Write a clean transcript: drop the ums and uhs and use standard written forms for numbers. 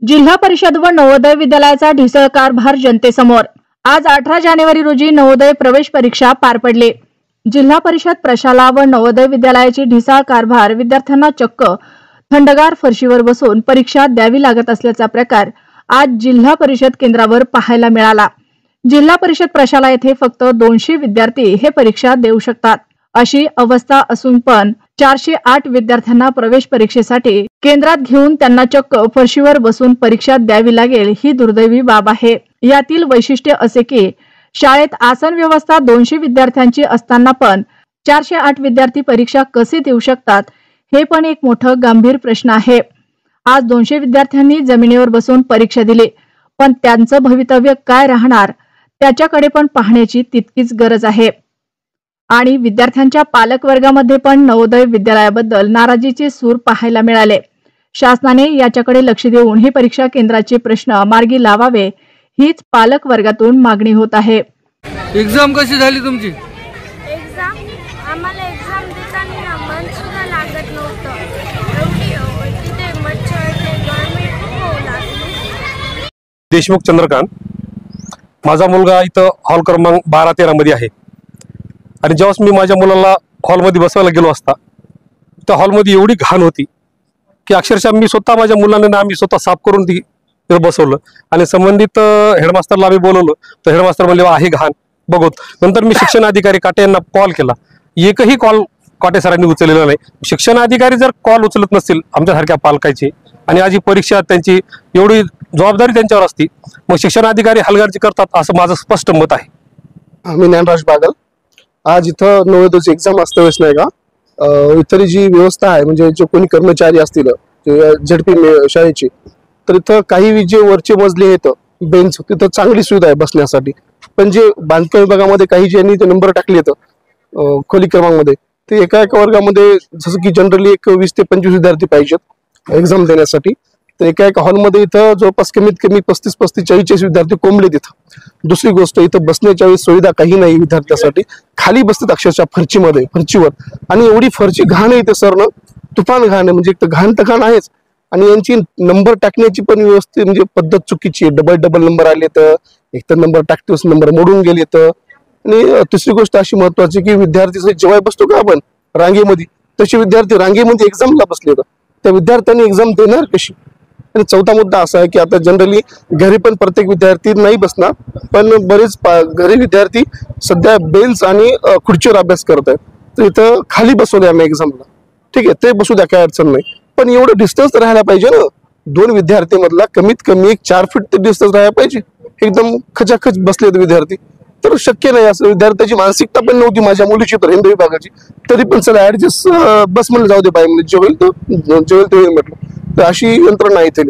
जिल्हा परिषद व नवोदय विद्यालयाचा ढिसळ कारभार जनतेसमोर। आज 18 जानेवारी रोजी नवोदय प्रवेश परीक्षा पार पडली। जिल्हा परिषद प्रशाला व नवोदय विद्यालयाची ढिसाळ कारभार विद्यार्थ्यांना चक्क थंडगार फरशीवर बसून परीक्षा द्यावी लागत असल्याचा प्रकार आज जिल्हा परिषद केंद्रावर पाहायला मिळाला। जिल्हा परिषद प्रशाला येथे फक्त 200 विद्यार्थी हे परीक्षा देऊ शकतात अशी अवस्था असून पण 408 विद्यार्थ्यांना प्रवेश परीक्षेसाठी केंद्रात घेऊन त्यांना चक्क फरशीवर बसून परीक्षा द्यावी लागेल ही दुर्दैवी बाब आहे। यातील वैशिष्ट्य असे की शाळेत आसन व्यवस्था 200 विद्यार्थ्यांची असताना पण 408 विद्यार्थी परीक्षा कसे देऊ शकतात हे पण एक मोठा गंभीर प्रश्न आहे। आज 200 विद्यार्थ्यांनी जमिनीवर बसून परीक्षा दिली, पण त्यांचं भवितव्य काय राहणार त्याच्याकडे पण पाहण्याची तितकीच गरज आहे। आणि विद्यार्थ्यांच्या पालक वर्गामध्ये पण नवोदय विद्यालयाबद्दल नाराजीचे सूर पाहायला मिळाले। शासनाने याच्याकडे लक्ष देऊन ही परीक्षा केंद्राचे प्रश्न मार्गी लावावे हीच पालक वर्गातून मागणी होत आहे। एग्जाम कशी झाली तुमची? एग्जाम आम्हाला एग्जाम देताना मन सुद्धा लागत नव्हतं। एवढी तिथे मच्छर ते गरमी खूप होऊ लागली। देशमुख चंद्रकांत, माझा मुलगा इथं हॉल क्रमांक 12-13 मध्ये आहे आणि जेव्हा मी माझ्या मुलाला हॉलमध्ये बसवायला गेलो असता त्या हॉलमध्ये एवढी घाण होती की अक्षरशः मी स्वतः माझ्या मुलांना आम्ही स्वतः साफ करून ती बसवलं आणि संबंधित हेडमास्टरला आम्ही बोलवलं तर हेडमास्टर म्हणले आहे घाण बघत। नंतर मी शिक्षण अधिकारी काटे यांना कॉल केला, एकही कॉल काटे सरांनी उचललेला नाही। शिक्षण अधिकारी जर कॉल उचलत नसतील आमच्यासारख्या पालकाची आणि आज ही परीक्षा त्यांची एवढी जबाबदारी त्यांच्यावर असती मग शिक्षण अधिकारी हलगर्जी करतात असं माझं स्पष्ट मत आहे। मी ज्ञानराज बागल, आज इथं नवोदयची एक्झाम असते वेळेस नाही का इतर जी व्यवस्था आहे म्हणजे जे कोणी कर्मचारी असतील झडपी शाळेची तर इथं काही जे वरचे मजले आहेत बेंच तिथं चांगली सुविधा आहे बसण्यासाठी, पण जे बांधकाम विभागामध्ये काही ज्यांनी ते नंबर टाकले आहेत खोली क्रमांकमध्ये ते एका वर्गामध्ये जसं की जनरली 20 ते 25 विद्यार्थी पाहिजेत एक्झाम देण्यासाठी, तर एका हॉलमध्ये इथं जवळपास कमीत कमी 35-40 विद्यार्थी कोंबले तिथं। दुसरी गोष्ट इथं बसण्याच्या वेळेस सुविधा काही नाही विद्यार्थ्यांसाठी, खाली बसतात अक्षरशः फरशीवर आणि एवढी फरशी घाण आहे इथं सरनं तुफान घाण आहे, म्हणजे एक तर घाण तर घाण आहेच आणि यांची नंबर टाकण्याची पण व्यवस्थित म्हणजे पद्धत चुकीची आहे। डबल नंबर आले तर एक तर नंबर टाकते नंबर मोडून गेले तर, आणि तिसरी गोष्ट अशी महत्वाची की विद्यार्थी जेव्हा बसतो का आपण रांगेमध्ये तसे विद्यार्थी रांगेमध्ये एक्झामला बसले तर त्या विद्यार्थ्यांनी एक्झाम देणार कशी। आणि चौथा मुद्दा असा आहे की आता जनरली घरी पण प्रत्येक विद्यार्थी नाही बसणार, पण बरेच घरी विद्यार्थी सध्या बेंच आणि खुर्चीवर अभ्यास करत आहेत, तर इथं खाली बसवले आम्ही एक्झामला, ठीक आहे ते बसू द्या काय अडचण नाही, पण एवढं डिस्टन्स राहायला पाहिजे ना। 2 विद्यार्थी मधला कमीत कमी 4 फीट ते डिस्टन्स राहायला पाहिजे। एकदम खचाखच बसलेत विद्यार्थी तर शक्य नाही असं। विद्यार्थ्याची मानसिकता पण नव्हती माझ्या मुलीची तर हिंदी विभागाची, तरी पण चला ऍडजस्ट बस म्हणलं जाऊ दे बाई म्हणजे जेवेल ते म्हटलं तर अशी यंत्रणा आहे.